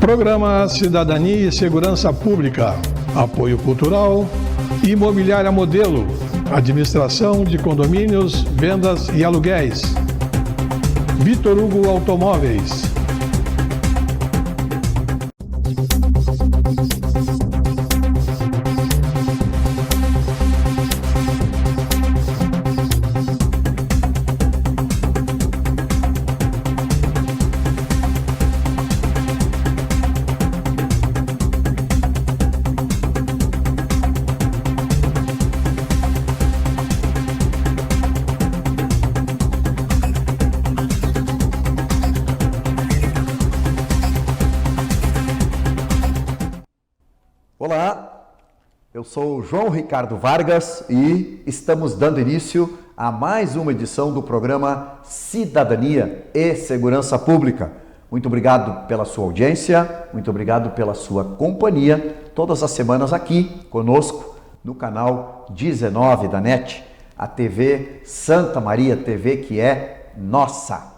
Programa Cidadania e Segurança Pública, Apoio Cultural, Imobiliária Modelo, Administração de Condomínios, Vendas e Aluguéis, Vitor Hugo Automóveis. Olá, eu sou o João Ricardo Vargas e estamos dando início a mais uma edição do programa Cidadania e Segurança Pública. Muito obrigado pela sua audiência, muito obrigado pela sua companhia, todas as semanas aqui conosco no canal 19 da NET, a TV Santa Maria TV, que é nossa.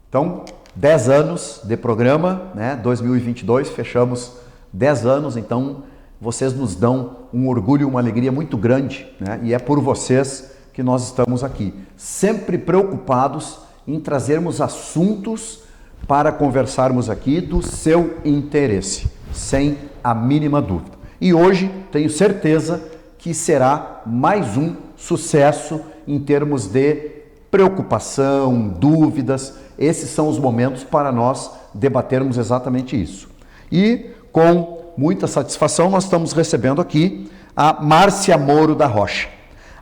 Então, 10 anos de programa, 2022, fechamos 10 anos, então vocês nos dão um orgulho, uma alegria muito grande, e é por vocês que nós estamos aqui, sempre preocupados em trazermos assuntos para conversarmos aqui do seu interesse, sem a mínima dúvida. E hoje tenho certeza que será mais um sucesso em termos de preocupação, dúvidas. Esses são os momentos para nós debatermos exatamente isso. E com muita satisfação, nós estamos recebendo aqui a Márcia Moro da Rocha.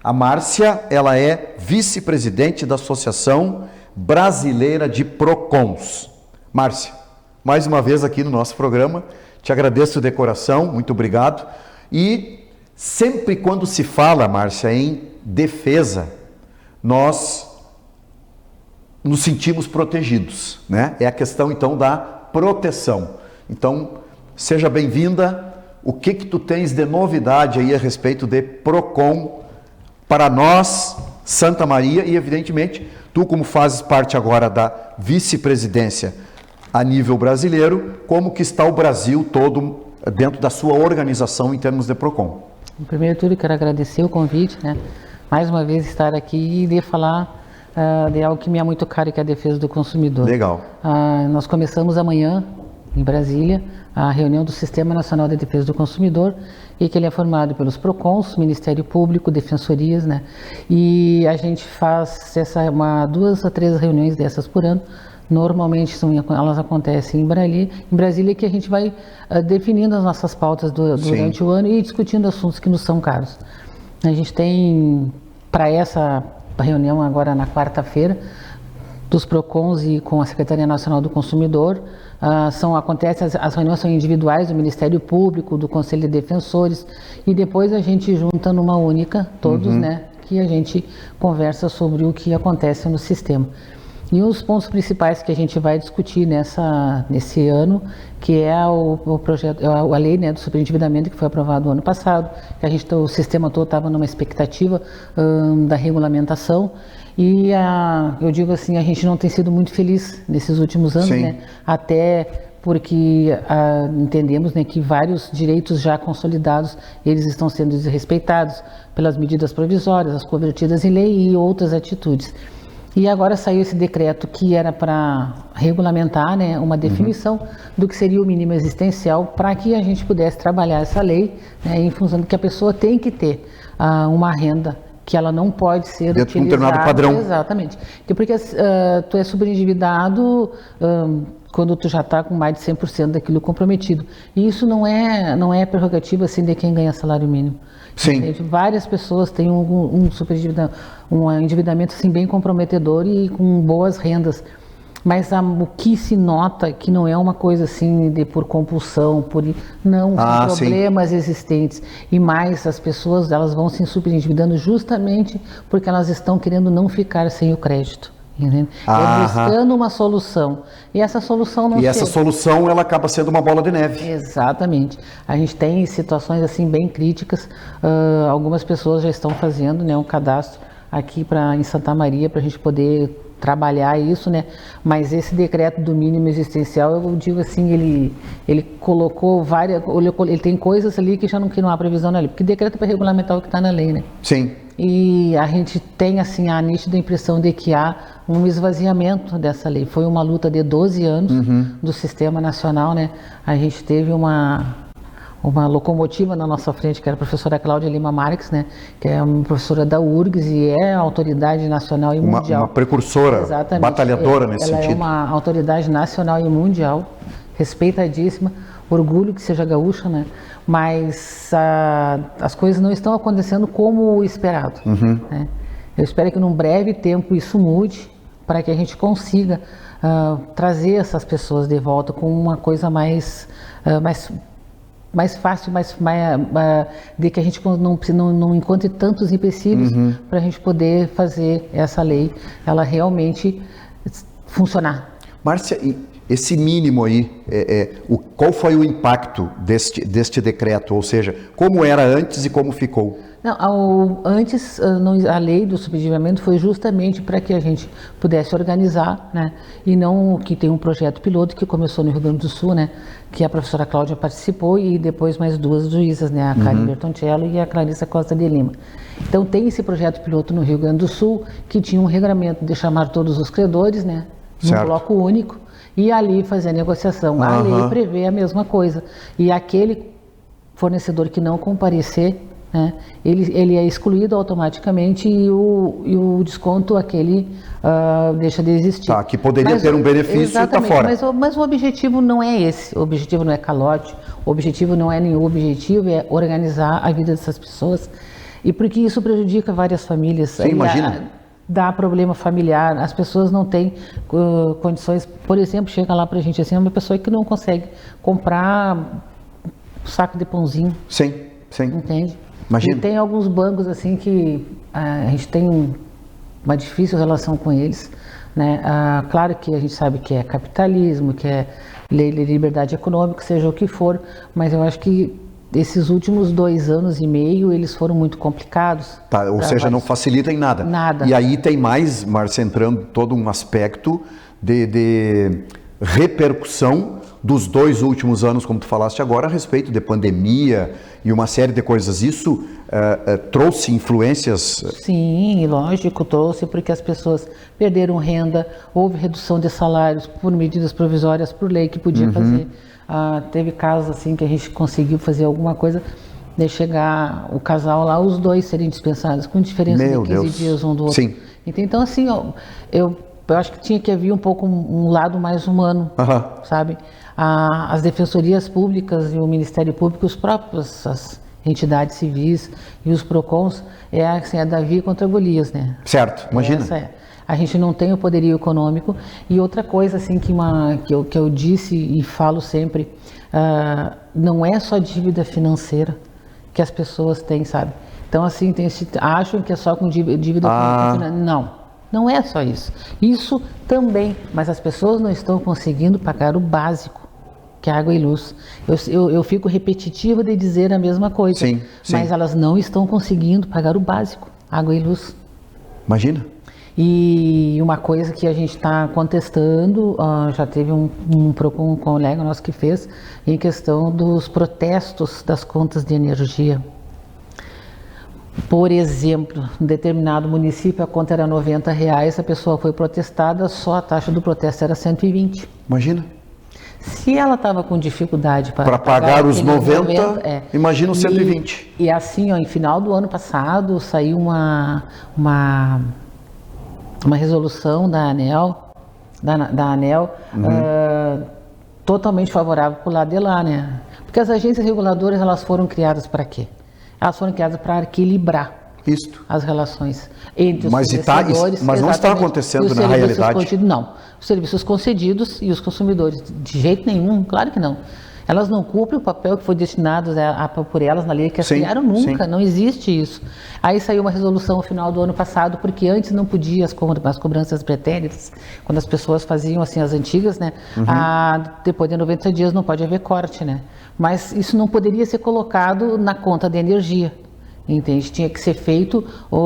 A Márcia, ela é vice-presidente da Associação Brasileira de PROCONs. Márcia, mais uma vez aqui no nosso programa, te agradeço de coração, muito obrigado. E sempre quando se fala, Márcia, em defesa, nós nos sentimos protegidos, É a questão, então, da proteção. Então, seja bem-vinda. O que tu tens de novidade aí a respeito de PROCON para nós, Santa Maria, e evidentemente, tu como fazes parte agora da vice-presidência a nível brasileiro, como que está o Brasil todo dentro da sua organização em termos de PROCON? Primeiro de tudo, quero agradecer o convite, mais uma vez estar aqui e de falar de algo que me é muito caro, que é a defesa do consumidor. Legal. Nós começamos amanhã, em Brasília, a reunião do Sistema Nacional de Defesa do Consumidor, e que ele é formado pelos PROCONs, Ministério Público, defensorias, E a gente faz 2 a 3 reuniões dessas por ano. Normalmente elas acontecem em Brasília, que a gente vai definindo as nossas pautas durante o ano e discutindo assuntos que nos são caros. A gente tem, para essa reunião agora na quarta-feira, dos PROCONs e com a Secretaria Nacional do Consumidor, as reuniões são individuais do Ministério Público, do Conselho de Defensores, e depois a gente junta numa única, todos, que a gente conversa sobre o que acontece no sistema. E um dos pontos principais que a gente vai discutir nesse ano, que é o projeto, a lei do superendividamento, que foi aprovado no ano passado, que o sistema todo estava numa expectativa da regulamentação. E eu digo assim, a gente não tem sido muito feliz nesses últimos anos, Até porque entendemos que vários direitos já consolidados, eles estão sendo desrespeitados pelas medidas provisórias, as convertidas em lei e outras atitudes. E agora saiu esse decreto que era para regulamentar, uma definição do que seria o mínimo existencial, para que a gente pudesse trabalhar essa lei, em função de que a pessoa tem que ter uma renda que ela não pode ser dentro utilizada. De um determinado padrão. Exatamente. Porque tu é superendividado quando tu já está com mais de 100% daquilo comprometido. E isso não é prerrogativa assim, de quem ganha salário mínimo. Sim. Entende? Várias pessoas têm um endividamento assim, bem comprometedor e com boas rendas. Mas o que se nota que não é uma coisa assim por compulsão, são problemas existentes. E mais, as pessoas elas vão se superendividando justamente porque elas estão querendo não ficar sem o crédito. Entende? Buscando uma solução. E essa solução não chega. Essa solução ela acaba sendo uma bola de neve. Exatamente. A gente tem situações assim bem críticas. Algumas pessoas já estão fazendo um cadastro aqui em Santa Maria para a gente poder trabalhar isso, né? Mas esse decreto do mínimo existencial, eu digo assim, ele colocou ele tem coisas ali que já não há previsão ali, porque decreto é para regulamentar o que está na lei, né? Sim. E a gente tem assim a nítida impressão de que há um esvaziamento dessa lei. Foi uma luta de 12 anos do Sistema Nacional, né? A gente teve uma locomotiva na nossa frente, que era a professora Cláudia Lima Marques, né? Que é uma professora da URGS e é autoridade nacional e mundial. Uma precursora, exatamente, batalhadora nesse sentido. Ela é uma autoridade nacional e mundial, respeitadíssima, orgulho que seja gaúcha, né? Mas as coisas não estão acontecendo como esperado. Né? Eu espero que num breve tempo isso mude, para que a gente consiga trazer essas pessoas de volta com uma coisa mais fácil, de que a gente não encontre tantos empecilhos para a gente poder fazer essa lei, ela realmente funcionar. Márcia, esse mínimo aí, qual foi o impacto deste decreto? Ou seja, como era antes e como ficou? Antes, a lei do subsidiamento foi justamente para que a gente pudesse organizar, né? E não que tem um projeto piloto que começou no Rio Grande do Sul, né? Que a professora Cláudia participou e depois mais duas juízas, né? A Karen Bertoncello e a Clarissa Costa de Lima. Então tem esse projeto piloto no Rio Grande do Sul que tinha um regramento de chamar todos os credores, né? Num bloco único e ali fazer a negociação. A lei prevê a mesma coisa. E aquele fornecedor que não comparecer, né, ele é excluído automaticamente e o desconto deixa de existir. Tá, que poderia ter um benefício e está fora. Mas o objetivo não é esse, o objetivo não é calote, o objetivo não é nenhum, o objetivo é organizar a vida dessas pessoas, e porque isso prejudica várias famílias. Sim, imagina. Dá problema familiar, as pessoas não têm condições, por exemplo, chega lá pra gente assim, uma pessoa que não consegue comprar um saco de pãozinho. Sim. Entende? Imagina. E tem alguns bancos assim que a gente tem uma difícil relação com eles, né? Claro que a gente sabe que é capitalismo, que é lei de liberdade econômica, seja o que for, mas eu acho que esses últimos 2 anos e meio, eles foram muito complicados. Tá, ou seja, não facilita em nada. Nada. E aí tem mais, Márcia, entrando todo um aspecto de repercussão dos 2 últimos anos, como tu falaste agora, a respeito de pandemia e uma série de coisas. Isso trouxe influências? Sim, lógico, trouxe, porque as pessoas perderam renda, houve redução de salários por medidas provisórias, por lei que podia fazer. Teve casos assim que a gente conseguiu fazer alguma coisa de chegar o casal lá, os 2 serem dispensados, com diferença de 15 dias um do outro. Sim. Então assim, eu acho que tinha que haver um pouco um lado mais humano, sabe? As defensorias públicas e o Ministério Público, os próprios, as entidades civis e os PROCONs, é Davi contra Golias, né? Certo, imagina. A gente não tem o poderio econômico. E outra coisa assim que eu disse e falo sempre, não é só dívida financeira que as pessoas têm, sabe? Então assim, acham que é só com dívida financeira. Não é só isso. Isso também, mas as pessoas não estão conseguindo pagar o básico, que é água e luz. Eu fico repetitiva de dizer a mesma coisa, mas elas não estão conseguindo pagar o básico, água e luz. Imagina. E uma coisa que a gente está contestando, já teve um colega nosso que fez, em questão dos protestos das contas de energia. Por exemplo, em determinado município a conta era R$90, a pessoa foi protestada, só a taxa do protesto era 120. Imagina. Se ela estava com dificuldade para pagar os 90, imagina os 120. E assim, em final do ano passado, saiu uma resolução da ANEEL, totalmente favorável para o lado de lá, né? Porque as agências reguladoras, elas foram criadas para quê? Elas foram criadas para equilibrar as relações entre os fornecedores. Mas não está acontecendo na realidade. Não. Os serviços concedidos e os consumidores, de jeito nenhum, claro que não. Elas não cumprem o papel que foi destinado por elas na lei que as criaram nunca, não existe isso. Aí saiu uma resolução no final do ano passado, porque antes não podia as cobranças pretéritas, quando as pessoas faziam assim as antigas, né? Depois de 90 dias não pode haver corte, né? Mas isso não poderia ser colocado na conta de energia, entende? Tinha que ser feito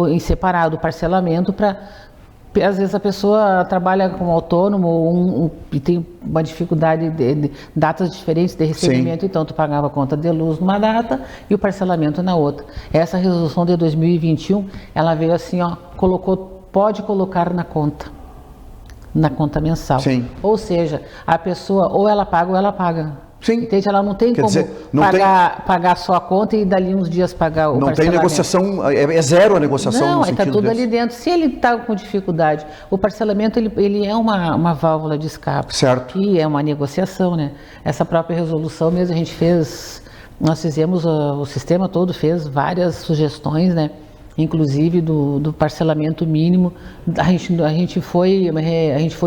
em separado o parcelamento para Às vezes a pessoa trabalha como autônomo e tem uma dificuldade de datas diferentes de recebimento, então tu pagava a conta de luz numa data e o parcelamento na outra. Essa resolução de 2021, ela veio assim, ó, pode colocar na conta mensal. Sim. Ou seja, a pessoa ou ela paga. Sim. Entende? Ela não tem pagar só a conta e dali uns dias pagar o parcelamento. Não tem negociação, é zero a negociação. Não, está tudo ali dentro. Se ele está com dificuldade, o parcelamento ele é uma válvula de escape. Certo. E é uma negociação, né? Essa própria resolução mesmo nós fizemos, o sistema todo fez várias sugestões, né? Inclusive do parcelamento mínimo, a gente foi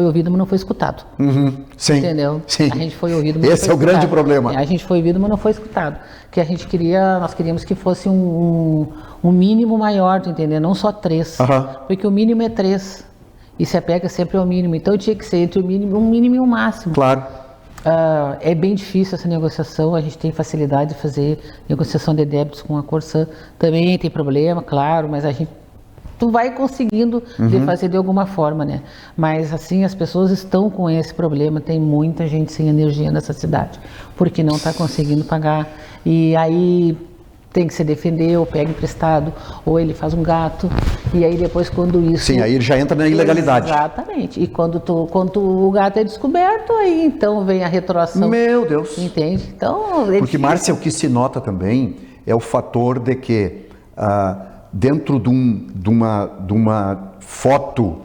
ouvido, mas não foi escutado. Sim. Entendeu? Sim. A gente foi ouvido, mas esse é o grande problema. A gente foi ouvido, mas não foi escutado. Que nós queríamos que fosse um mínimo maior, tu entendeu? Não só 3. Porque o mínimo é 3 e se apega sempre ao mínimo. Então tinha que ser entre um mínimo e um máximo. Claro. É bem difícil essa negociação, a gente tem facilidade de fazer negociação de débitos com a Corsã, também tem problema, claro, mas tu vai conseguindo de fazer de alguma forma, né? Mas assim, as pessoas estão com esse problema, tem muita gente sem energia nessa cidade, porque não está conseguindo pagar, e aí tem que se defender, ou pega emprestado, ou ele faz um gato, e aí depois quando isso... Sim, aí ele já entra na ilegalidade. Exatamente, e quando o gato é descoberto, aí então vem a retroação. Meu Deus! Entende? Então... Porque, Márcia, o que se nota também é o fator de que dentro de uma foto,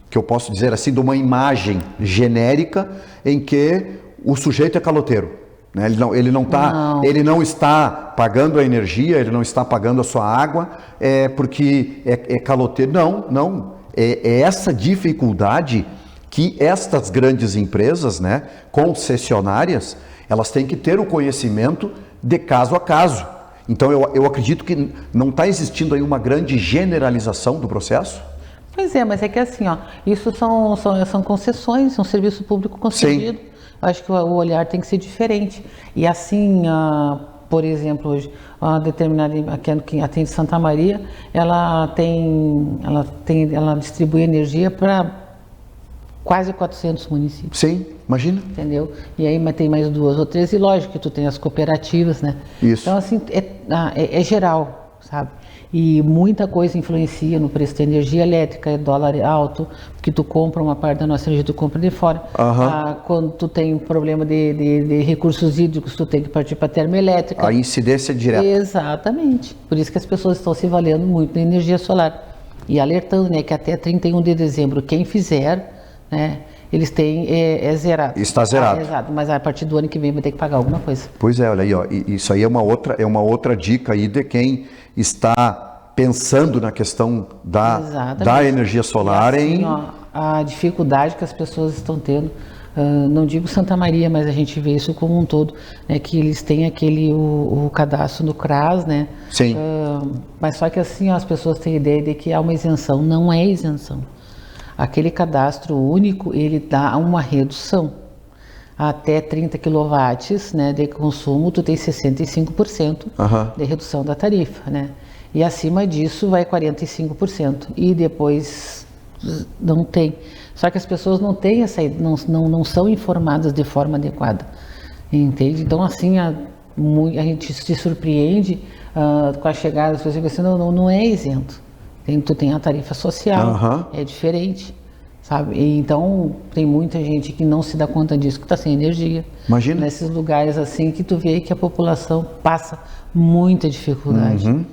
que eu posso dizer assim, de uma imagem genérica, em que o sujeito é caloteiro. Ele não está pagando a energia, ele não está pagando a sua água, porque é caloteiro. Não. É essa dificuldade que estas grandes empresas, né, concessionárias, elas têm que ter o conhecimento de caso a caso. Então eu acredito que não está existindo aí uma grande generalização do processo. Pois é, mas é que assim, ó, isso são concessões, é um serviço público concedido. Sim. Acho que o olhar tem que ser diferente. E assim, por exemplo, hoje, a determinada, que atende Santa Maria, ela distribui energia para quase 400 municípios. Sim, imagina. Entendeu? E aí tem mais 2 ou 3, e lógico que tu tem as cooperativas, né? Isso. Então assim, é geral, sabe? E muita coisa influencia no preço da energia elétrica, dólar alto, que tu compra uma parte da nossa energia, tu compra de fora. Quando tu tem problema de recursos hídricos, tu tem que partir para a termoelétrica. A incidência é direta. Exatamente. Por isso que as pessoas estão se valendo muito da energia solar. E alertando, né, que até 31 de dezembro, quem fizer, né, eles têm, zerado. Está zerado. Exato, mas a partir do ano que vem vai ter que pagar alguma coisa. Pois é, olha aí, ó, isso aí é uma outra dica aí de quem está pensando na questão da energia solar. E assim, ó, a dificuldade que as pessoas estão tendo, não digo Santa Maria, mas a gente vê isso como um todo, né, que eles têm o cadastro no CRAS, né? Sim. Mas só que assim, ó, as pessoas têm ideia de que há uma isenção, não é isenção. Aquele cadastro único, ele dá uma redução. Até 30 kW, né, de consumo, tu tem 65% de redução da tarifa, né? E acima disso vai 45%. E depois não tem. Só que as pessoas não têm não são informadas de forma adequada. Entende? Então, assim, a gente se surpreende com a chegada das pessoas assim, não é isento. Tu tem a tarifa social, é diferente, sabe? E então tem muita gente que não se dá conta disso, que está sem energia. Imagina. Nesses lugares assim que tu vê que a população passa muita dificuldade.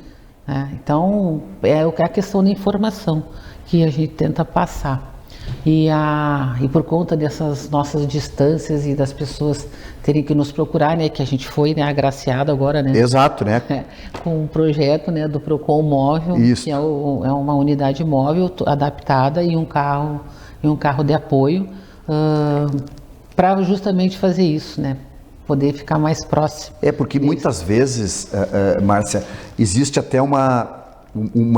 Então é a questão da informação que a gente tenta passar. E por conta dessas nossas distâncias e das pessoas terem que nos procurar, né, que a gente foi, né, agraciado agora, né? Exato, né? Com um projeto, né, do Procon Móvel, Isso. que é uma unidade móvel adaptada e um carro de apoio para justamente fazer isso, né? Poder ficar mais próximo. Porque muitas vezes, Márcia, existe até uma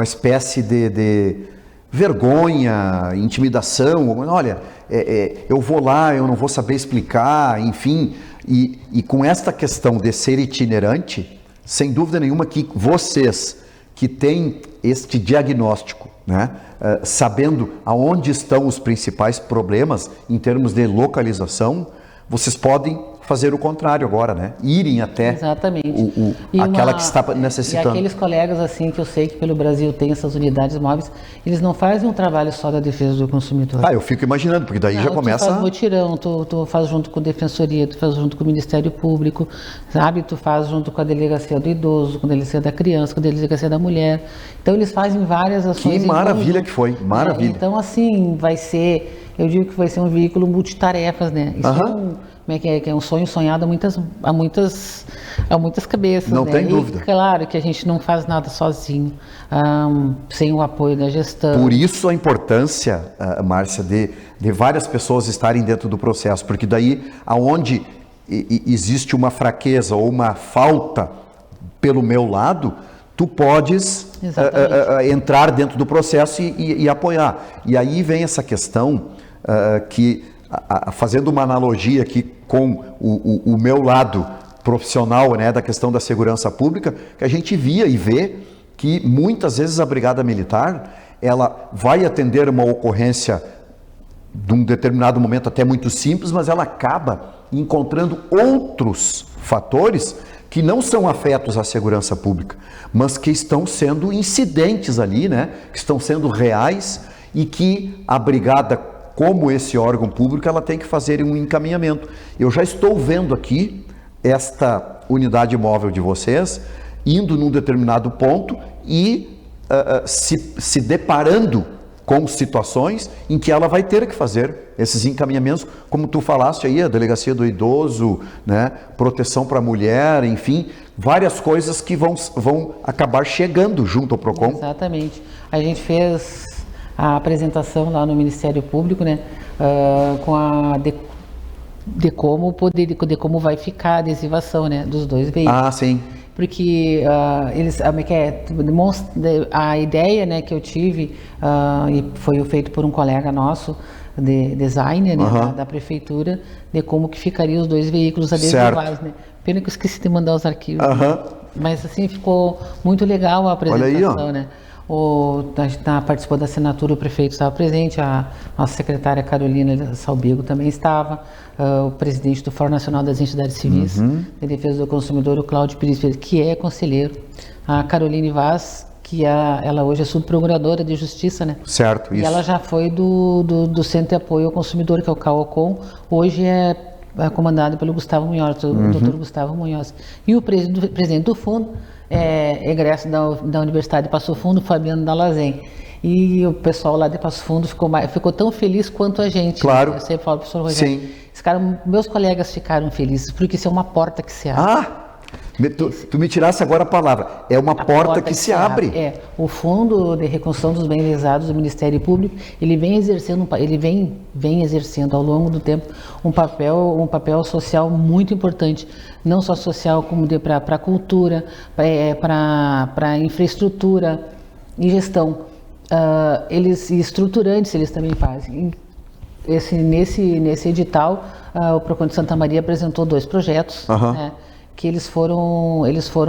espécie de vergonha, intimidação. Olha, eu vou lá, eu não vou saber explicar, enfim. E com esta questão de ser itinerante, sem dúvida nenhuma que vocês que têm este diagnóstico né? Sabendo aonde estão os principais problemas em termos de localização, vocês podem fazer o contrário agora, né? Irem até Exatamente. aquela que está necessitando. E aqueles colegas assim que eu sei que pelo Brasil tem essas unidades móveis, eles não fazem um trabalho só da defesa do consumidor. Eu fico imaginando, porque daí já começa... Tu faz mutirão, tu faz junto com a Defensoria, tu faz junto com o Ministério Público, sabe? Tu faz junto com a Delegacia do Idoso, com a Delegacia da Criança, com a Delegacia da Mulher. Então eles fazem várias ações. Que maravilha que foi, maravilha. Então assim, eu digo que vai ser um veículo multitarefas, né? Isso como é que é um sonho sonhado a muitas cabeças, não né? tem dúvida. Claro que a gente não faz nada sozinho, sem o apoio da gestão. Por isso a importância, Márcia, de várias pessoas estarem dentro do processo, porque daí aonde existe uma fraqueza ou uma falta pelo meu lado, tu podes entrar dentro do processo e apoiar. E aí vem essa questão que, fazendo uma analogia aqui com o meu lado profissional, né, da questão da segurança pública, que a gente via e vê que muitas vezes a Brigada Militar, ela vai atender uma ocorrência de um determinado momento até muito simples, mas ela acaba encontrando outros fatores que não são afetos à segurança pública, mas que estão sendo incidentes ali, né, que estão sendo reais e que a Brigada, como esse órgão público, ela tem que fazer um encaminhamento. Eu já estou vendo aqui esta unidade móvel de vocês indo num determinado ponto e se deparando com situações em que ela vai ter que fazer esses encaminhamentos, como tu falaste aí, a Delegacia do Idoso, né, proteção para a mulher, enfim, várias coisas que vão acabar chegando junto ao PROCON. Exatamente. A gente fez a apresentação lá no Ministério Público, né, com a de como vai ficar a adesivação, né, dos dois veículos. Sim. Porque a ideia, né, que eu tive, e foi feito por um colega nosso, de designer, né, da prefeitura, de como que ficariam os dois veículos adesivados, né. Pena que eu esqueci de mandar os arquivos, né? Mas assim ficou muito legal a apresentação, né. Participou da assinatura, o prefeito estava presente, a nossa secretária Carolina Salbigo também estava, o presidente do Fórum Nacional das Entidades Civis de Defesa do Consumidor, o Cláudio Pires, que é conselheiro, a Caroline Vaz, que ela hoje é subprocuradora de Justiça, né? Certo, isso. E ela já foi do Centro de Apoio ao Consumidor, que é o CAOCOM, hoje é comandado pelo Gustavo Munhoz, o Dr. Gustavo Munhoz. E o presidente do fundo, egresso da Universidade de Passo Fundo, Fabiano Dalazen. E o pessoal lá de Passo Fundo ficou tão feliz quanto a gente. Claro. Né? Eu sempre falo para o professor Rogério. Meus colegas ficaram felizes, porque isso é uma porta que se abre. Tu me tirasse agora a palavra. É uma porta que se abre. O Fundo de Reconstrução dos Bens Lesados do Ministério Público, ele vem exercendo ao longo do tempo um papel social muito importante, não só social, como para a cultura, para infraestrutura e gestão. Estruturantes eles também fazem. Nesse edital, o PROCON de Santa Maria apresentou 2 projetos, né, que eles foram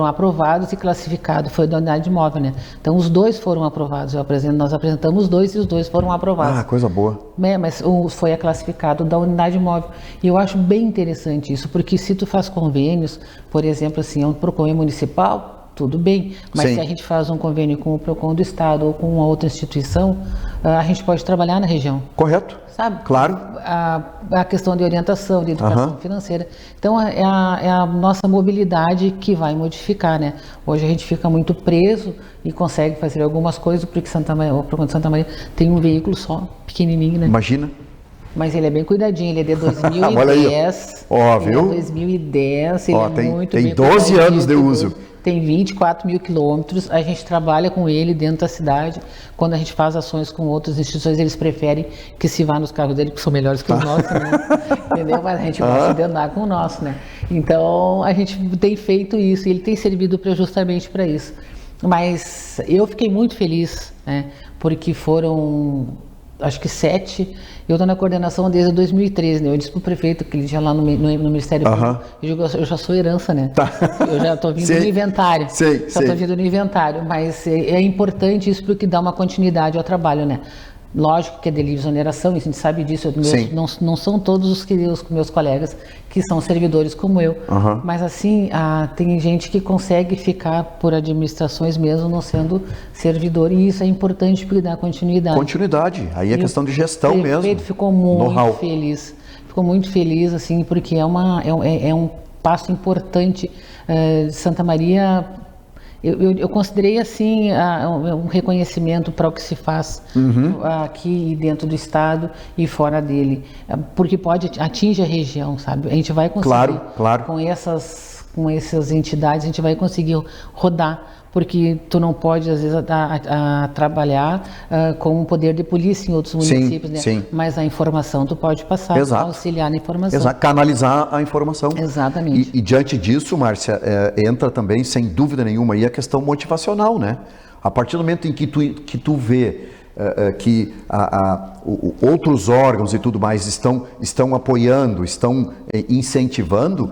aprovados e classificados, foi da unidade móvel, né? Então os 2 foram aprovados, nós apresentamos 2 e os 2 foram aprovados. Coisa boa. Mas foi classificado da unidade móvel. E eu acho bem interessante isso, porque se tu faz convênios, por exemplo, assim, um PROCON municipal, tudo bem, mas se a gente faz um convênio com o PROCON do Estado ou com uma outra instituição, a gente pode trabalhar na região. Correto. Sabe? Claro. A questão de orientação, de educação financeira. Então, é a nossa mobilidade que vai modificar, né? Hoje a gente fica muito preso e consegue fazer algumas coisas, porque o PROCON de Santa Maria tem um veículo só, pequenininho, né? Imagina. Mas ele é bem cuidadinho, ele é de 2010. Olha aí. Viu? 2010, ele é muito bem tem 12 anos de uso. Tem 24 mil quilômetros, a gente trabalha com ele dentro da cidade. Quando a gente faz ações com outras instituições, eles preferem que se vá nos carros dele, que são melhores que os nossos, né? Entendeu? Mas a gente gosta de andar com o nosso, né? Então, a gente tem feito isso, e ele tem servido justamente para isso. Mas eu fiquei muito feliz, né? Porque foram acho que 7, eu estou na coordenação desde 2013, né? Eu disse para o prefeito que ele já lá no Ministério Público, eu já sou herança, né? Tá. Eu já estou vindo no inventário. Sei. Estou vindo no inventário, mas é importante isso porque dá uma continuidade ao trabalho, né? Lógico que é de livre exoneração, a gente sabe disso, não são todos os meus colegas que são servidores como eu, mas assim, tem gente que consegue ficar por administrações mesmo não sendo servidor, e isso é importante porque dá continuidade. Continuidade, aí é questão de gestão mesmo. O prefeito ficou muito feliz, assim, porque é um passo importante. Santa Maria, eu considerei assim um reconhecimento para o que se faz aqui dentro do estado e fora dele, porque atinge a região, sabe? A gente vai conseguir, claro. com essas entidades, a gente vai conseguir rodar, porque tu não pode, às vezes, trabalhar com o poder de polícia em outros municípios, né? Sim. Mas a informação tu pode passar, auxiliar na informação. Exato, canalizar a informação. Exatamente. E diante disso, Márcia, entra também, sem dúvida nenhuma, aí a questão motivacional, né? A partir do momento em que tu vê que outros órgãos e tudo mais estão apoiando, estão incentivando,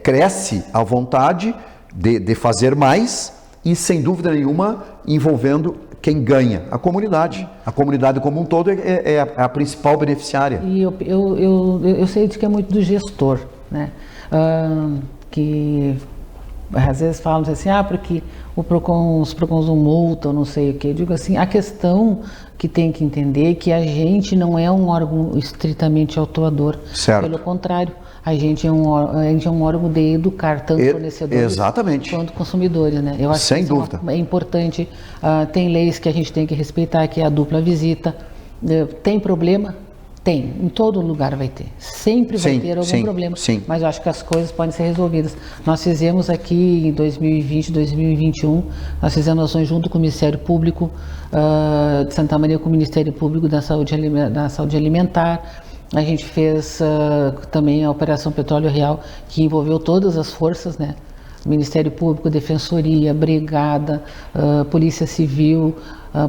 cresce a vontade de fazer mais, e sem dúvida nenhuma envolvendo quem ganha, a comunidade. A comunidade como um todo é a principal beneficiária. E eu sei que é muito do gestor, né? Que às vezes falam assim, porque os PROCONs não multam, não sei o que. Eu digo assim, a questão que tem que entender é que a gente não é um órgão estritamente autuador. Certo. Pelo contrário, a gente é um órgão de educar tanto fornecedores quanto consumidores, né? Eu acho sem que dúvida. É importante. Tem leis que a gente tem que respeitar, que é a dupla visita. Tem problema? Tem. Em todo lugar vai ter. Sempre vai ter algum problema. Sim. Mas eu acho que as coisas podem ser resolvidas. Nós fizemos aqui em 2020, 2021, nós fizemos ações junto com o Ministério Público de Santa Maria, com o Ministério Público da Saúde Alimentar. A gente fez também a Operação Petróleo Real, que envolveu todas as forças, né? Ministério Público, Defensoria, Brigada, Polícia Civil,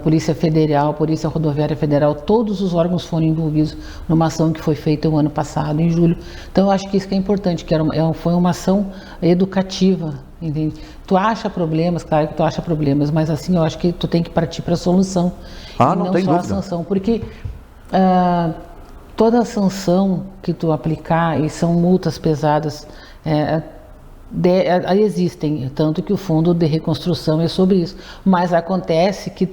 Polícia Federal, Polícia Rodoviária Federal, todos os órgãos foram envolvidos numa ação que foi feita o ano passado, em julho. Então, eu acho que isso que é importante, que foi uma ação educativa, entende? Tu acha problemas, claro que tu acha problemas, mas assim, eu acho que tu tem que partir para a solução, e não tem só dúvida. a sanção, porque toda a sanção que tu aplicar, e são multas pesadas, existem, tanto que o Fundo de Reconstrução é sobre isso, mas acontece que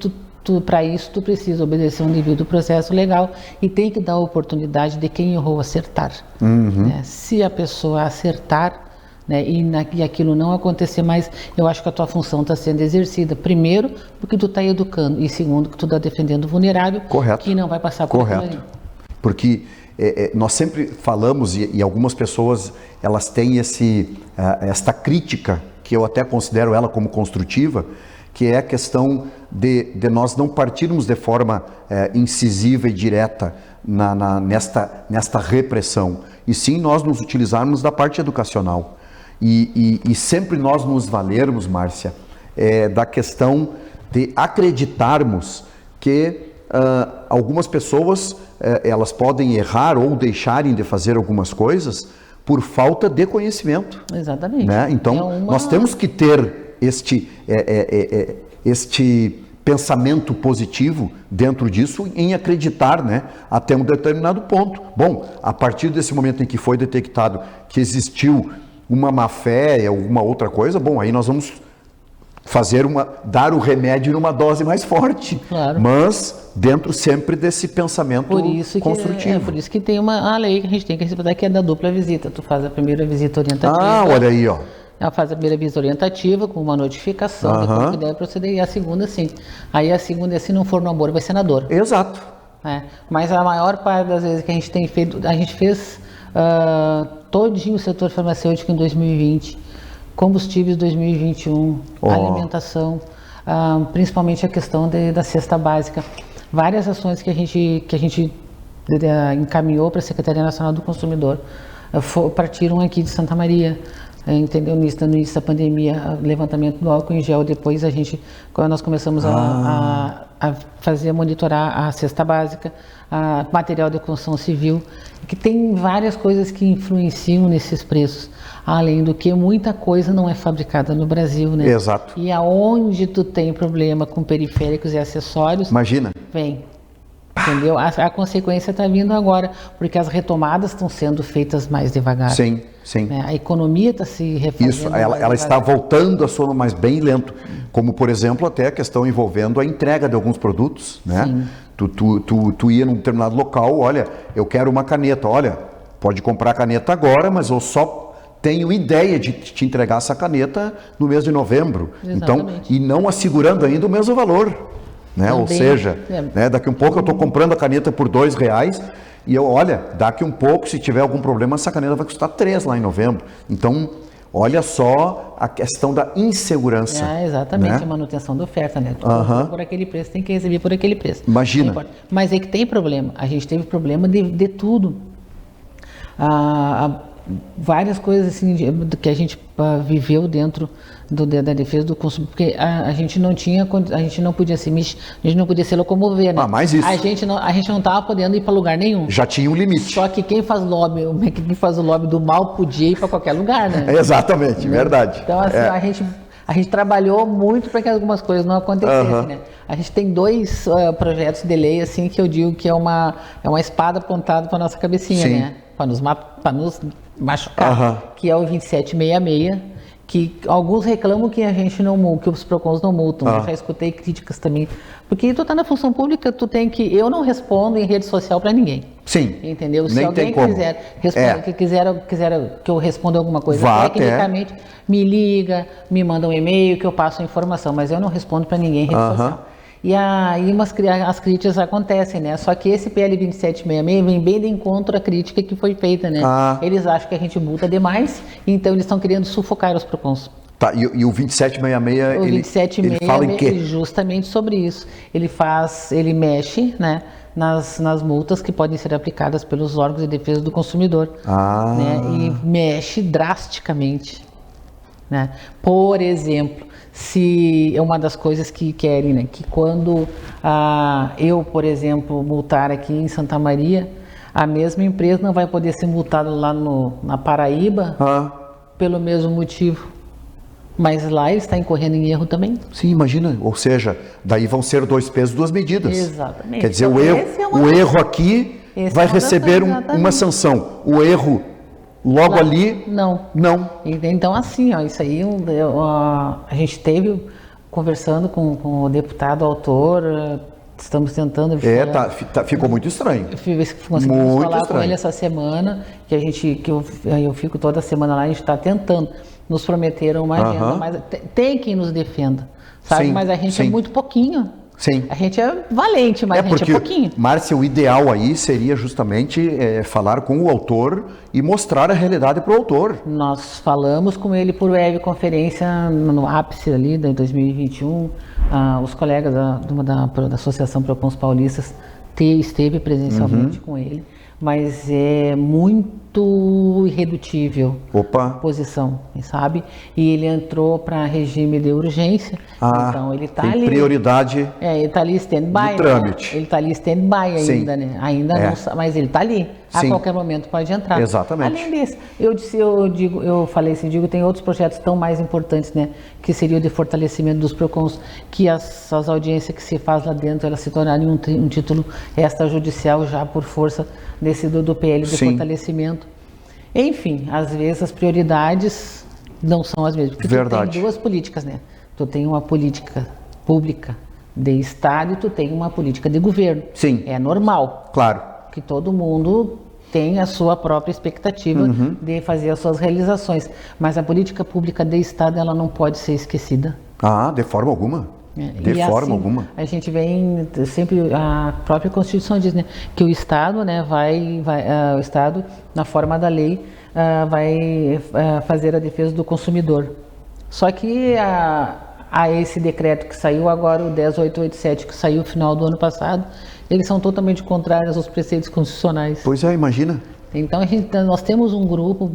para isso tu precisa obedecer um devido processo legal e tem que dar a oportunidade de quem errou acertar. Né? Se a pessoa acertar, né, e aquilo não acontecer mais, eu acho que a tua função está sendo exercida, primeiro porque tu está educando, e segundo que tu está defendendo o vulnerável, que não vai passar por aquilo ali. Porque nós sempre falamos, e algumas pessoas elas têm esta crítica, que eu até considero ela como construtiva, que é a questão de nós não partirmos de forma incisiva e direta nesta repressão, e sim nós nos utilizarmos da parte educacional. E sempre nós nos valermos, Márcia, da questão de acreditarmos que algumas pessoas elas podem errar ou deixarem de fazer algumas coisas por falta de conhecimento. Exatamente. Né? Então, nós temos que ter este pensamento positivo dentro disso, em acreditar, né, até um determinado ponto. Bom, a partir desse momento em que foi detectado que existiu uma má-fé ou alguma outra coisa, bom, aí nós vamos dar o remédio numa dose mais forte, claro, mas dentro sempre desse pensamento construtivo. Por isso que tem uma lei que a gente tem que respeitar, que é da dupla visita. Tu faz a primeira visita orientativa. Olha aí, ó. Ela faz a primeira visita orientativa com uma notificação, depois que deve proceder, e a segunda sim. Aí a segunda, se não for no amor, vai ser na dor. Exato. Mas a maior parte das vezes que a gente tem feito, a gente fez todinho o setor farmacêutico em 2020, combustíveis 2021, alimentação, principalmente a questão da cesta básica. Várias ações que a gente encaminhou para a Secretaria Nacional do Consumidor partiram aqui de Santa Maria. entendeu? No início da pandemia, levantamento do álcool em gel. Depois quando nós começamos a monitorar a cesta básica, material de construção civil, que tem várias coisas que influenciam nesses preços. Além do que muita coisa não é fabricada no Brasil, né? Exato. E aonde tu tem problema com periféricos e acessórios, Imagina. vem. Entendeu? A consequência está vindo agora, porque as retomadas estão sendo feitas mais devagar. Sim, sim. Né? A economia está se refazendo. Isso, ela está voltando a sono mais bem lento. Como, por exemplo, até a questão envolvendo a entrega de alguns produtos, né? Sim. Tu ia num determinado local, olha, eu quero uma caneta, olha, pode comprar a caneta agora, mas eu só tenho ideia de te entregar essa caneta no mês de novembro. Exatamente. Então, e não assegurando ainda o mesmo valor. Né? Ou seja, né, daqui um pouco eu estou comprando a caneta por R$2 e daqui um pouco, se tiver algum problema, essa caneta vai custar 3 lá em novembro. Então, olha só a questão da insegurança. Exatamente, né? a manutenção da oferta, né? Tu comprou por aquele preço, tem que receber por aquele preço. Imagina. Mas é que tem problema, a gente teve problema de tudo. Várias coisas assim que a gente viveu dentro da defesa do consumidor, porque a gente não podia se mexer, a gente não podia se locomover, né? Mais isso. A gente não estava podendo ir para lugar nenhum. Já tinha um limite. Só que quem faz o lobby do mal podia ir para qualquer lugar, né? Exatamente, verdade. Então assim, a gente trabalhou muito para que algumas coisas não acontecessem, né? A gente tem 2 projetos de lei assim que eu digo que é uma espada apontada para nossa cabecinha, Sim. né? Para nos machucar, que é o 2766, que alguns reclamam que a gente não, que os PROCONs não multam. Eu já escutei críticas também, porque tu tá na função pública, tu tem que, eu não respondo em rede social para ninguém. Sim. Entendeu? Se Nem alguém tem como. quiser que eu responda alguma coisa tecnicamente, me liga, me manda um e-mail que eu passo a informação, mas eu não respondo para ninguém em rede social. E aí as críticas acontecem, né? Só que esse PL 2766 vem bem de encontro à crítica que foi feita, né? Eles acham que a gente multa demais, então eles estão querendo sufocar os PROCONs. Tá, e o 2766, ele fala em quê? Justamente sobre isso. Ele mexe, né, nas multas que podem ser aplicadas pelos órgãos de defesa do consumidor. Né? E mexe drasticamente. Né? Por exemplo, se é uma das coisas que querem, né, que quando eu, por exemplo, multar aqui em Santa Maria, a mesma empresa não vai poder ser multada lá na Paraíba pelo mesmo motivo. Mas lá ele está incorrendo em erro também. Sim, imagina. Ou seja, daí vão ser 2 pesos, 2 medidas. Exatamente. Quer dizer, o erro aqui vai receber uma sanção. O erro logo ali, não. Então, assim, isso aí, a gente teve conversando com o deputado autor, estamos tentando... ficou muito estranho. Conseguimos falar com ele essa semana, eu fico toda semana lá, a gente está tentando. Nos prometeram uma agenda, mas tem quem nos defenda, sabe? Mas a gente é muito pouquinho. Sim. A gente é valente, mas a gente é pouquinho. Márcia, o ideal aí seria justamente falar com o autor e mostrar a realidade para o autor. Nós falamos com ele por web conferência no ápice ali de 2021. Os colegas da Associação PROCONs Paulistas esteve presencialmente com ele, mas é muito irredutível a posição, sabe? E ele entrou para regime de urgência, então ele está ali. Prioridade. Ele está ali stand-by. Trâmite. Ele está ali stand-by ainda, né? Ainda não, mas ele está ali. A qualquer momento pode entrar. Exatamente. Além disso, eu falei assim, tem outros projetos tão mais importantes, né? Que seria o de fortalecimento dos PROCONs, que as audiências que se faz lá dentro, elas se tornarem um título extrajudicial já por força do PL de fortalecimento. Enfim, às vezes as prioridades não são as mesmas. Porque tu tem 2 políticas, né? Tu tem uma política pública de Estado e tu tem uma política de governo. Sim. É normal. Claro. Que todo mundo tem a sua própria expectativa de fazer as suas realizações. Mas a política pública de Estado, ela não pode ser esquecida. De forma alguma. De forma alguma. A gente vem sempre, a própria Constituição diz, né, que o Estado, né, o Estado, na forma da lei, vai fazer a defesa do consumidor. Só que esse decreto que saiu agora, o 10887, que saiu no final do ano passado, eles são totalmente contrários aos preceitos constitucionais. Pois é, imagina. Então nós temos um grupo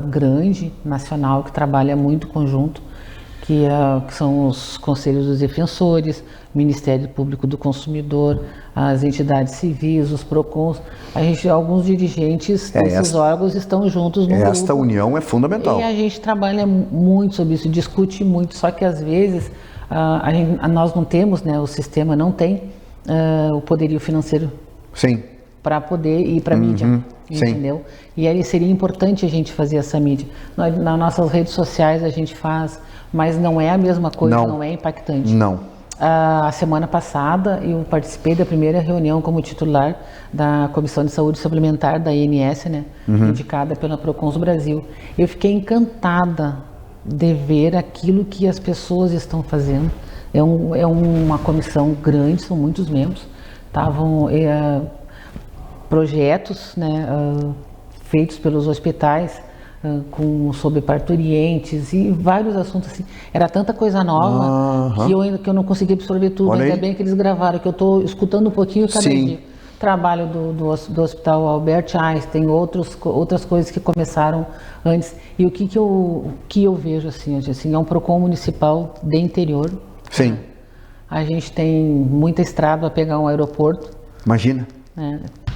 grande, nacional, que trabalha muito conjunto, que são os conselhos dos defensores, Ministério Público do Consumidor, as entidades civis, os PROCONs. Alguns dirigentes desses órgãos estão juntos no grupo. Esta união é fundamental. E a gente trabalha muito sobre isso, discute muito, só que às vezes nós não temos, né, o sistema não tem o poderio financeiro para poder ir para a mídia, entendeu? E aí seria importante a gente fazer essa mídia. Nas nossas redes sociais a gente faz, mas não é a mesma coisa, não é impactante. Não. A semana passada eu participei da primeira reunião como titular da Comissão de Saúde Suplementar da INS, né, indicada pela Procons Brasil. Eu fiquei encantada de ver aquilo que as pessoas estão fazendo. É uma comissão grande, são muitos membros. Estavam projetos, né, feitos pelos hospitais, sobre parturientes e vários assuntos assim. Era tanta coisa nova que eu não consegui absorver tudo. Ainda bem que eles gravaram, que eu estou escutando um pouquinho cada dia. Trabalho do Hospital Albert Einstein, outras coisas que começaram antes. E o que eu vejo assim, é um PROCON municipal de interior. Sim. A gente tem muita estrada para pegar um aeroporto. Imagina.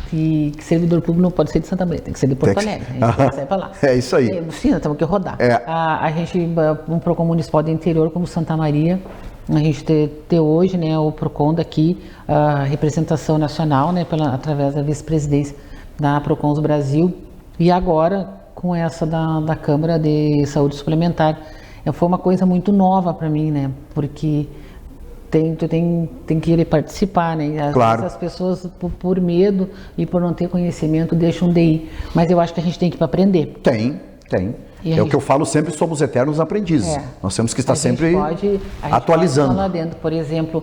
Que servidor público não pode ser de Santa Maria, tem que ser de Porto Alegre. A gente tem que sair para lá. É isso aí. Sim, nós temos que rodar. A gente, um PROCON municipal de interior como Santa Maria, a gente ter hoje, né, o PROCON daqui, a representação nacional, né, através da vice-presidência da Procons Brasil, e agora com essa da Câmara de Saúde Suplementar. Foi uma coisa muito nova para mim, né, porque tu tem que querer participar, né? Às vezes as pessoas, por medo e por não ter conhecimento, deixam de ir. Mas eu acho que a gente tem que ir para aprender. Tem. O que eu falo sempre, somos eternos aprendizes. Nós temos que estar sempre atualizando. Lá dentro, por exemplo,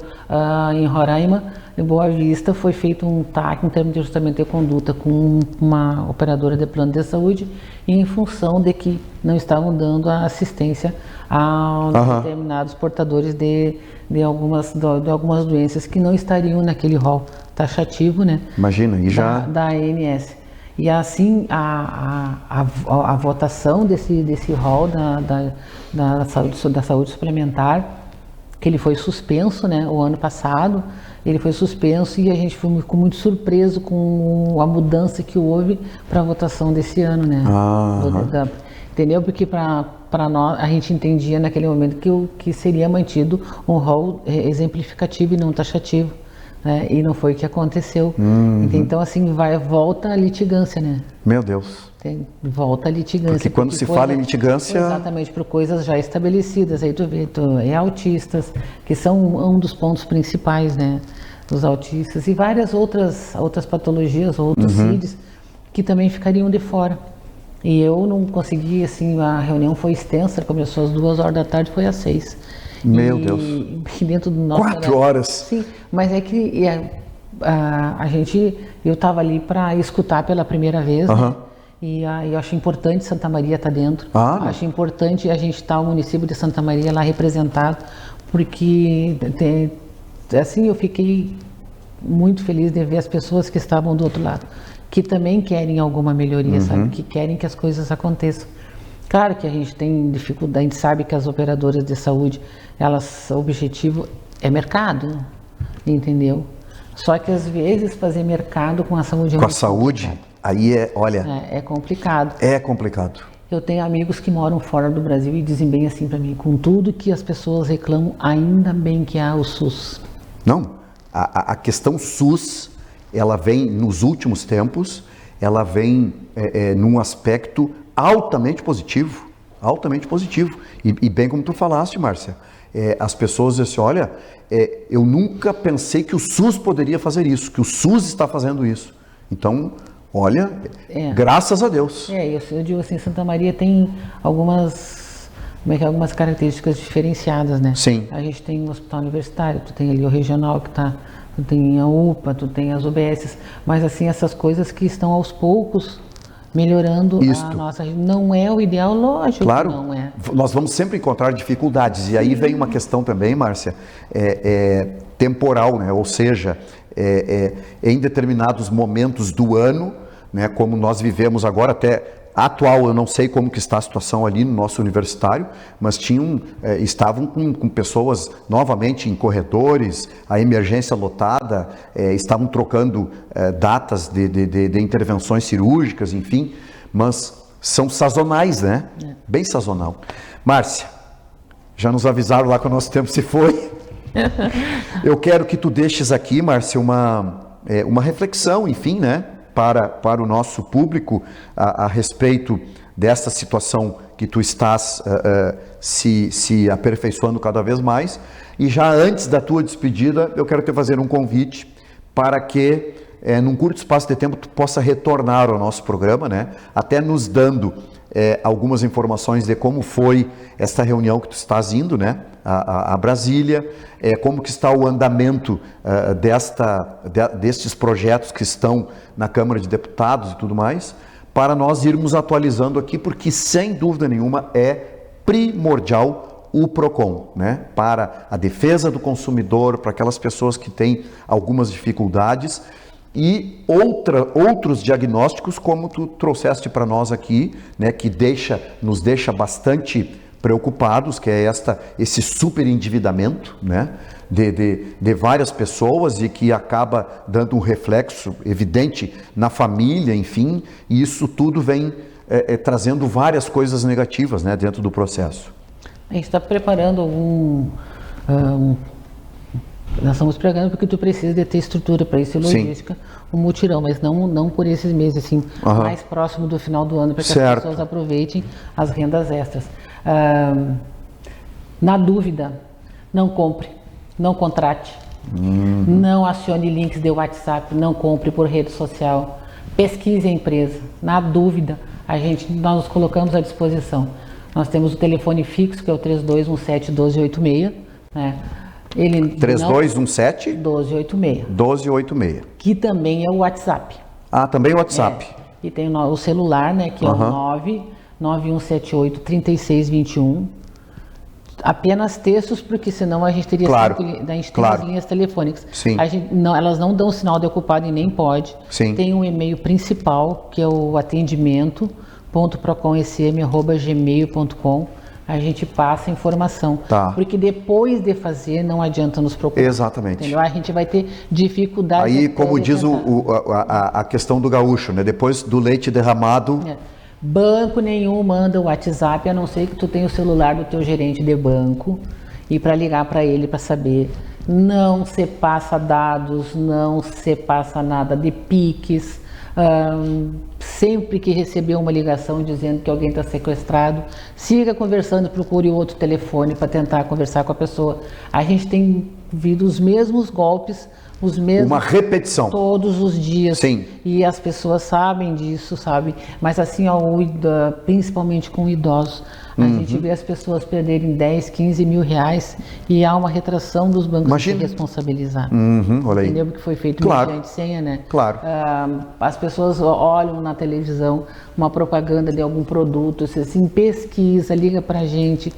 em Roraima, em Boa Vista, foi feito um TAC, um termo de ajustamento de conduta, com uma operadora de plano de saúde, em função de que não estavam dando a assistência a determinados portadores de algumas doenças que não estariam naquele rol taxativo, né? Imagina, e já da ANS. E assim, a votação desse rol da saúde suplementar, que ele foi suspenso, né, o ano passado, ele foi suspenso e a gente ficou muito surpreso com a mudança que houve para a votação desse ano, né? Entendeu? Porque para nós, a gente entendia naquele momento que seria mantido um rol exemplificativo e não taxativo. E não foi o que aconteceu. Então, assim, volta a litigância, né? Meu Deus. Volta a litigância. Porque quando se fala em litigância... Exatamente, por coisas já estabelecidas. Aí tu vê, autistas, que são um dos pontos principais, né? Dos autistas. E várias outras patologias, outros CIDs, que também ficariam de fora. E eu não consegui, assim, a reunião foi extensa, começou às 2h da tarde, foi às 6h. Meu Deus. E dentro do nosso 4 horas. Sim, mas é que eu estava ali para escutar pela primeira vez, né? E eu acho importante Santa Maria estar dentro. Acho importante a gente estar o município de Santa Maria lá representado, porque assim eu fiquei muito feliz de ver as pessoas que estavam do outro lado, que também querem alguma melhoria, sabe? Que querem que as coisas aconteçam. Claro que a gente tem dificuldade, a gente sabe que as operadoras de saúde, o objetivo é mercado, entendeu? Só que às vezes fazer mercado com a saúde é muito complicado. Aí é complicado. É complicado. Eu tenho amigos que moram fora do Brasil e dizem bem assim para mim, com tudo que as pessoas reclamam, ainda bem que há o SUS. Não, a questão SUS, ela vem nos últimos tempos, ela vem num aspecto altamente positivo. E bem como tu falaste, Márcia, as pessoas dizem assim, olha, eu nunca pensei que o SUS poderia fazer isso, que o SUS está fazendo isso. Então, olha, graças a Deus. Eu digo assim, Santa Maria tem algumas características diferenciadas, né? Sim. A gente tem um hospital universitário, tu tem ali o regional tu tem a UPA, tu tem as UBSs, mas assim, essas coisas que estão aos poucos melhorando a nossa... Não é o ideal, lógico, claro, que não é. Nós vamos sempre encontrar dificuldades. E aí vem uma questão também, Márcia, temporal, né? Ou seja, em determinados momentos do ano, né, como nós vivemos agora, até atual, eu não sei como que está a situação ali no nosso universitário, mas estavam com pessoas novamente em corredores, a emergência lotada, estavam trocando datas de intervenções cirúrgicas, enfim, mas são sazonais, né? Bem sazonal. Márcia, já nos avisaram lá que o nosso tempo se foi. Eu quero que tu deixes aqui, Márcia, uma reflexão, enfim, né? Para o nosso público a respeito dessa situação que tu estás se aperfeiçoando cada vez mais. E já antes da tua despedida, eu quero te fazer um convite para que, num curto espaço de tempo, tu possa retornar ao nosso programa, né? Até nos dando algumas informações de como foi esta reunião que tu estás indo, né? A Brasília, como que está o andamento destes projetos que estão na Câmara de Deputados e tudo mais, para nós irmos atualizando aqui, porque sem dúvida nenhuma é primordial o PROCON, né? Para a defesa do consumidor, para aquelas pessoas que têm algumas dificuldades e outros diagnósticos, como tu trouxeste para nós aqui, né? Que nos deixa bastante preocupados, que é esse superendividamento, né, de várias pessoas e que acaba dando um reflexo evidente na família, enfim, e isso tudo vem trazendo várias coisas negativas, né, dentro do processo. A gente está preparando nós estamos pregando porque tu precisa de ter estrutura para isso e logística, um mutirão, mas não por esses meses, assim, mais próximo do final do ano, para que as pessoas aproveitem as rendas extras. Na dúvida, não compre, não contrate, não acione links de WhatsApp, não compre por rede social, pesquise a empresa. Na dúvida, nós nos colocamos à disposição. Nós temos o telefone fixo, que é o 3217-1286, né? 3217? 1286. 1286. Que também é o WhatsApp. Ah, também o WhatsApp. E tem o celular, né, que é o 99178-3621. Apenas textos, porque senão a gente teria tem as linhas telefônicas. Sim. Elas não dão sinal de ocupado e nem pode. Sim. Tem um e-mail principal, que é o atendimento.proconsm@gmail.com. A gente passa a informação. Tá. Porque depois de fazer, não adianta nos procurar. Exatamente. Entendeu? A gente vai ter dificuldade. Aí, como diz a questão do gaúcho, né? Depois do leite derramado... Banco nenhum manda o WhatsApp, a não ser que tu tenha o celular do teu gerente de banco e para ligar para ele para saber. Não se passa dados, não se passa nada de piques. Sempre que receber uma ligação dizendo que alguém está sequestrado, siga conversando, procure outro telefone para tentar conversar com a pessoa. A gente tem visto os mesmos golpes, os mesmos... Uma repetição. Todos os dias. Sim. E as pessoas sabem disso, sabe? Mas assim, principalmente com idosos, a gente vê as pessoas perderem 10, 15 mil reais e há uma retração dos bancos de responsabilizar. Olha aí. Entendeu? Porque foi feito mediante senha, né? Claro. As pessoas olham na televisão uma propaganda de algum produto, assim, pesquisa, liga pra gente,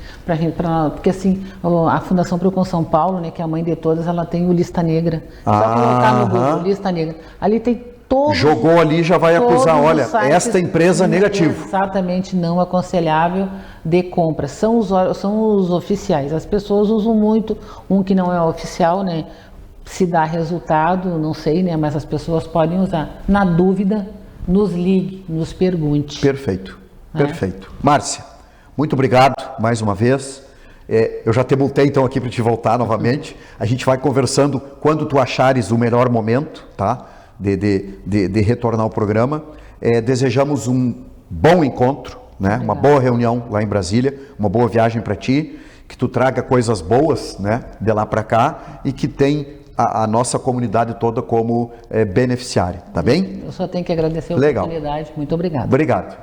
porque assim, a Fundação Procon São Paulo, né, que é a mãe de todas, ela tem o Lista Negra. Só colocar no Google, Lista Negra. Ali tem todos... Jogou ali, já vai acusar, olha, esta empresa negativo. Exatamente, não aconselhável de compra. São os oficiais. As pessoas usam muito um que não é oficial, né? Se dá resultado, não sei, né? Mas as pessoas podem usar. Na dúvida, nos ligue, nos pergunte. Perfeito, perfeito. Márcia, muito obrigado mais uma vez. Eu já te multei então aqui para te voltar novamente. A gente vai conversando quando tu achares o melhor momento, tá? De retornar ao programa. Desejamos um bom encontro, né? Uma boa reunião lá em Brasília, uma boa viagem para ti, que tu traga coisas boas, né? De lá para cá e que tem a nossa comunidade toda como beneficiária, tá bem? Eu só tenho que agradecer a oportunidade. Muito obrigado. Obrigado.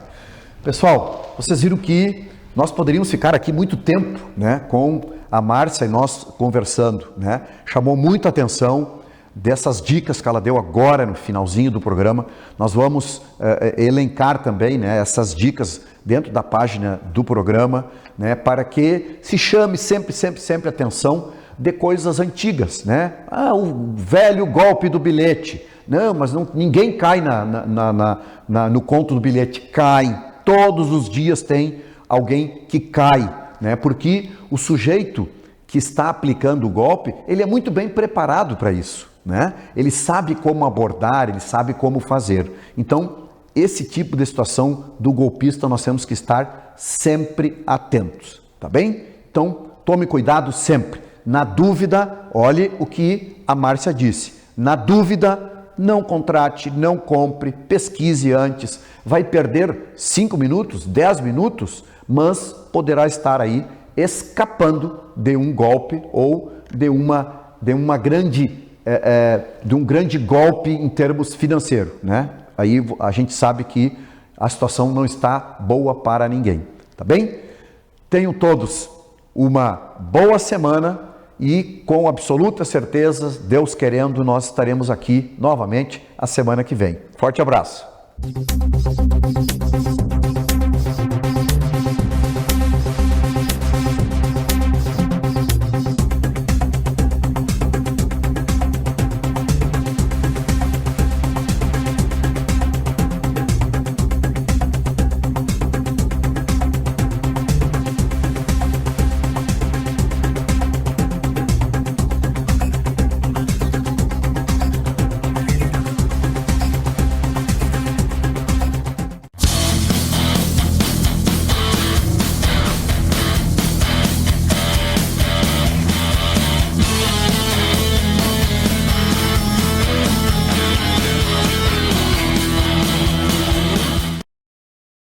Pessoal, vocês viram que nós poderíamos ficar aqui muito tempo, né, com a Márcia e nós conversando, né? Chamou muito a atenção dessas dicas que ela deu agora no finalzinho do programa. Nós vamos elencar também, né, essas dicas dentro da página do programa, né, para que se chame sempre atenção de coisas antigas, né? O velho golpe do bilhete. Não, mas ninguém cai no conto do bilhete. Cai. Todos os dias tem alguém que cai, né? Porque o sujeito que está aplicando o golpe, ele é muito bem preparado para isso, né? Ele sabe como abordar, ele sabe como fazer. Então, esse tipo de situação do golpista nós temos que estar sempre atentos, tá bem? Então, tome cuidado sempre. Na dúvida, olhe o que a Márcia disse. Na dúvida, não contrate, não compre, pesquise antes. Vai perder 5 minutos, 10 minutos, mas poderá estar aí escapando de um golpe ou de um grande golpe em termos financeiros, né? Aí a gente sabe que a situação não está boa para ninguém, tá bem? Tenham todos uma boa semana e com absoluta certeza, Deus querendo, nós estaremos aqui novamente a semana que vem. Forte abraço!